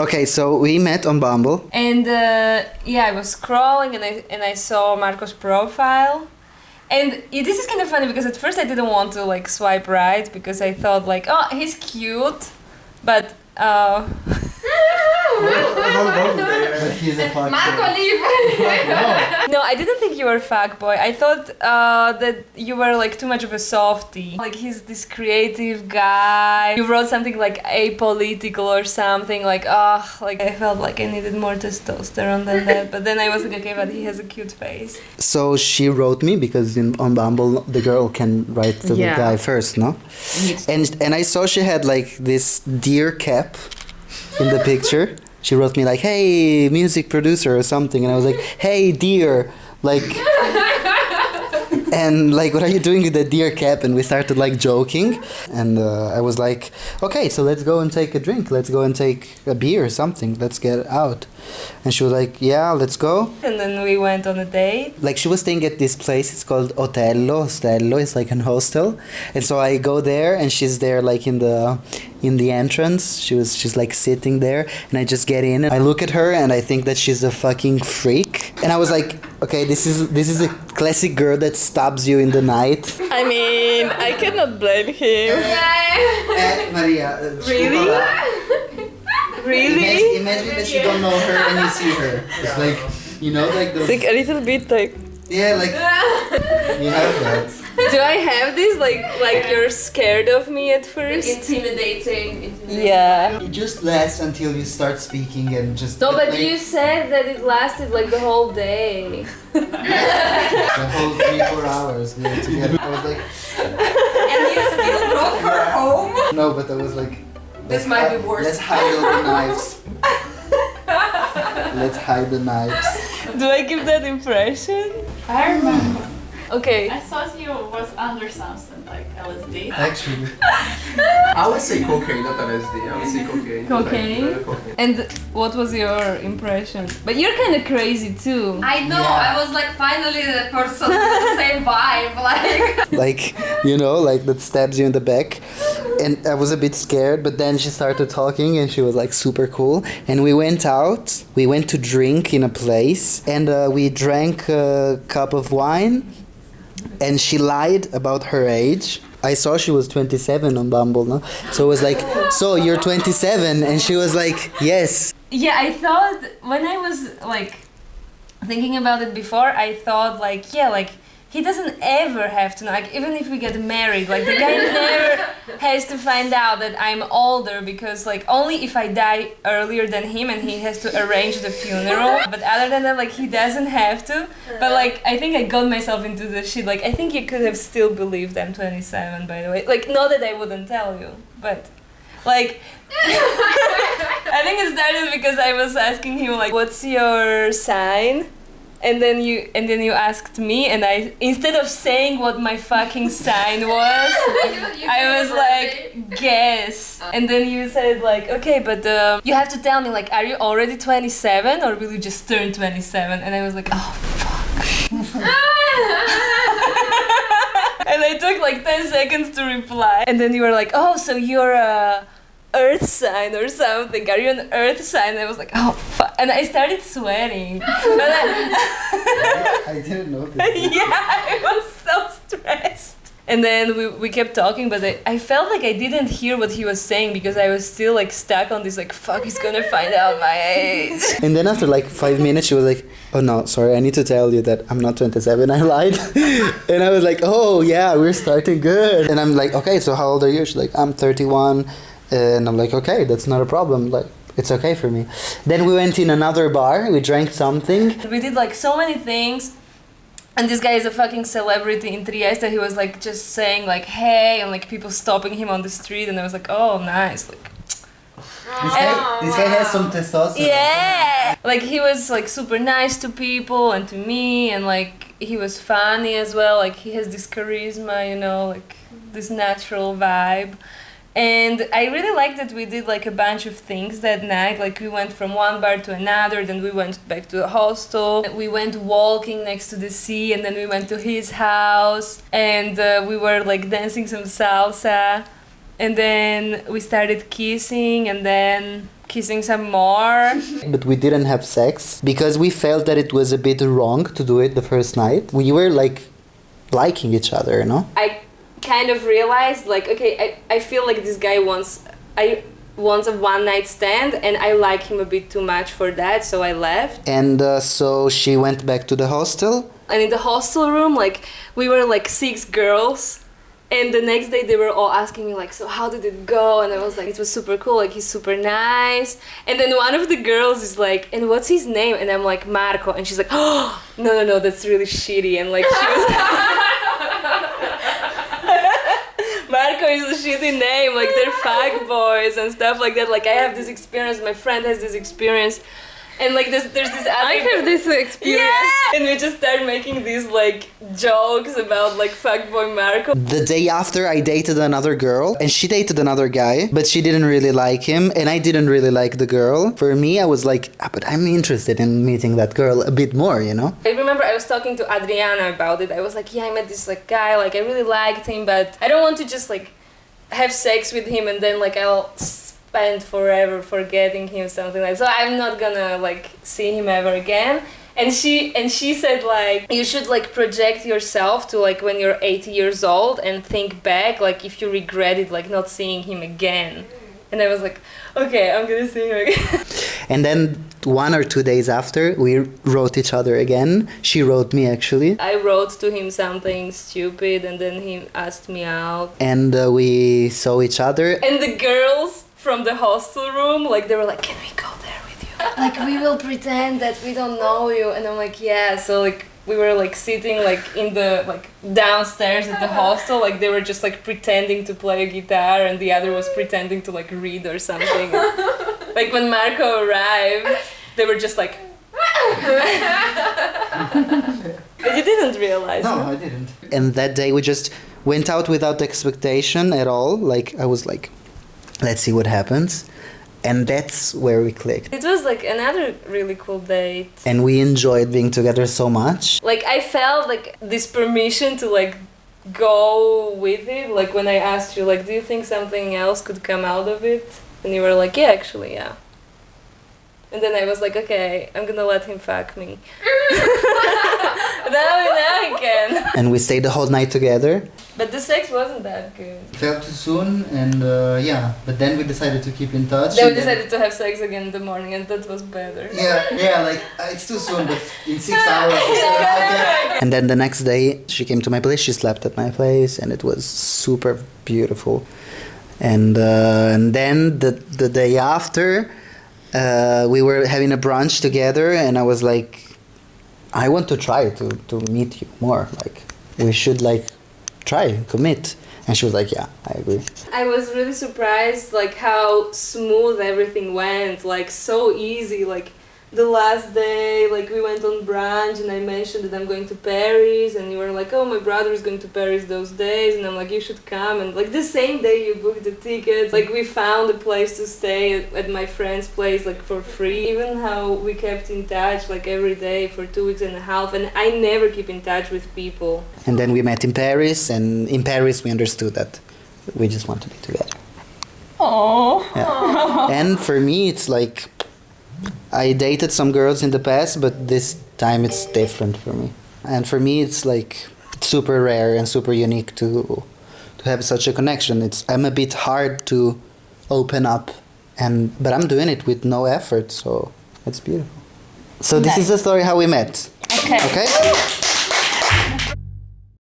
Okay, so we met on Bumble. And I was scrolling and I saw Marco's profile. And this is kind of funny because at first I didn't want to like swipe right because I thought like, oh, he's cute, but But he's a fuckboy. Marco, leave! no, I didn't think you were a fuckboy. I thought that you were like too much of a softie. Like he's this creative guy. You wrote something like apolitical or something like, like I felt like I needed more testosterone than that. But then I was like, okay, but he has a cute face. So she wrote me because on Bumble the girl can write to the guy first, no? And I saw she had like this deer cap in the picture. She wrote me like, hey, music producer or something. And I was like, hey, deer. Like, and like, what are you doing with the deer cap? And we started like joking. And I was like, okay, so let's go and take a drink. Let's go and take a beer or something. Let's get out. And she was like, yeah, let's go. And then we went on a date. Like she was staying at this place, it's called Ostello. It's like an hostel. And so I go there and she's there like in the entrance. She's like sitting there and I just get in and I look at her and I think that she's a fucking freak. And I was like, okay, this is a classic girl that stabs you in the night. I mean, I cannot blame him. And Maria, Really? Really? Imagine that you don't know her and you see her. It's like, you know, like those... It's like a little bit like... Yeah, like, you have that. Do I have this? Like you're scared of me at first? Intimidating. Yeah. It just lasts until you start speaking and just... No, but like, you said that it lasted like the whole day. the whole 3-4 hours we were together. I was like... And you still brought her home? No, but I was like... This might be worse. Let's hide all the knives. Let's hide the knives. Do I give that impression? I remember. Okay. I thought you was under something like LSD. Actually. I would say cocaine, not LSD. I would say cocaine. Cocaine? Cocaine. And what was your impression? But you're kind of crazy too. I know, Yeah. I was like, finally the person with the same vibe, like... Like, you know, like that stabs you in the back. And I was a bit scared, but then she started talking and she was like super cool. And we went out, we went to drink in a place and we drank a cup of wine and she lied about her age. I saw she was 27 on Bumble, no? So it was like, so you're 27? And she was like, yes. Yeah, I thought when I was like thinking about it before, I thought like, yeah, like he doesn't ever have to know, like even if we get married, like the guy never has to find out that I'm older because like only if I die earlier than him and he has to arrange the funeral. But other than that, like he doesn't have to. But like I think I got myself into the shit. Like I think you could have still believed I'm 27, by the way. Like not that I wouldn't tell you, but like I think it started because I was asking him like, what's your sign? And then you asked me, and I, instead of saying what my fucking sign was, I was like, guess. And then you said like, okay, but you have to tell me like, are you already 27 or will you just turn 27? And I was like, oh fuck. And I took like 10 seconds to reply. And then you were like, oh, so you're a earth sign or something. Are you an earth sign? And I was like, oh fuck. And I started sweating. I didn't know this. Yeah, I was so stressed. And then we kept talking, but I felt like I didn't hear what he was saying because I was still like stuck on this like, fuck, he's gonna find out my age. And then after like 5 minutes, she was like, oh no, sorry, I need to tell you that I'm not 27, I lied. And I was like, oh yeah, we're starting good. And I'm like, okay, so how old are you? She's like, I'm 31. And I'm like, okay, that's not a problem. Like, it's okay for me. Then we went in another bar, we drank something. We did like so many things. And this guy is a fucking celebrity in Trieste. He was like just saying like, hey, and like people stopping him on the street. And I was like, oh, nice. Like, This guy has some testosterone. yeah. Like he was like super nice to people and to me. And like he was funny as well. Like he has this charisma, you know, like this natural vibe. And I really liked that we did like a bunch of things that night. Like we went from one bar to another, then we went back to the hostel. We went walking next to the sea, and then we went to his house, and we were like dancing some salsa. And then we started kissing, and then kissing some more. But we didn't have sex because we felt that it was a bit wrong to do it the first night. We were like liking each other, you know? I kind of realized like, okay, I feel like this guy wants a one night stand and I like him a bit too much for that, so I left. And so she went back to the hostel. And in the hostel room, like, we were like 6 girls. And the next day they were all asking me like, so how did it go? And I was like, it was super cool, like he's super nice. And then one of the girls is like, and what's his name? And I'm like, Marco. And she's like, oh, no, that's really shitty. And like, she was Marco is a shitty name, like they're fuck boys and stuff like that. Like I have this experience, my friend has this experience. And like there's this other... I have this experience. Yeah! And we just start making these like jokes about like fuckboy Marco. The day after, I dated another girl and she dated another guy, but she didn't really like him and I didn't really like the girl. For me, I was like, but I'm interested in meeting that girl a bit more, you know? I remember I was talking to Adriana about it. I was like, yeah, I met this like guy, like I really liked him, but I don't want to just like have sex with him and then like I'll spend forever forgetting him, something like that. So I'm not gonna like see him ever again. And she said like you should like project yourself to like when you're 80 years old and think back like if you regretted like not seeing him again. And I was like, okay, I'm gonna see him again. And then 1 or 2 days after, we wrote each other again. She wrote me actually. I wrote to him something stupid and then he asked me out. And we saw each other. And the girls from the hostel room, like they were like, can we go there with you? Like we will pretend that we don't know you. And I'm like, yeah. So like we were like sitting like in the like downstairs at the hostel, like they were just like pretending to play a guitar and the other was pretending to like read or something. Like when Marco arrived, they were just like but you didn't realize. No, I didn't. And that day we just went out without expectation at all. Like I was like, let's see what happens. And that's where we clicked. It was like another really cool date. And we enjoyed being together so much. Like I felt like this permission to like go with it. Like when I asked you like, do you think something else could come out of it? And you were like, yeah, actually, yeah. And then I was like, okay, I'm gonna let him fuck me. now I can. And we stayed the whole night together. But the sex wasn't that good. Felt too soon and yeah, but then we decided to keep in touch. Then we decided to have sex again in the morning and that was better. Yeah, like it's too soon, but in 6 hours. And then the next day she came to my place, she slept at my place and it was super beautiful. And then the day after, we were having a brunch together and I was like, I want to try to meet you more. Like, we should like try, commit. And she was like, yeah, I agree. I was really surprised like how smooth everything went, like so easy. Like the last day, like we went on brunch and I mentioned that I'm going to Paris and you were like, oh, my brother is going to Paris those days and I'm like, you should come. And like the same day you booked the tickets, like we found a place to stay at my friend's place like for free. Even how we kept in touch like every day for 2 weeks and a half, and I never keep in touch with people. And then we met in Paris, and in Paris we understood that we just want to be together. Oh. Yeah. And for me it's like, I dated some girls in the past, but this time it's different for me. And for me, it's like super rare and super unique to have such a connection. I'm a bit hard to open up, but I'm doing it with no effort, so it's beautiful. So this is the story how we met. Okay. Okay?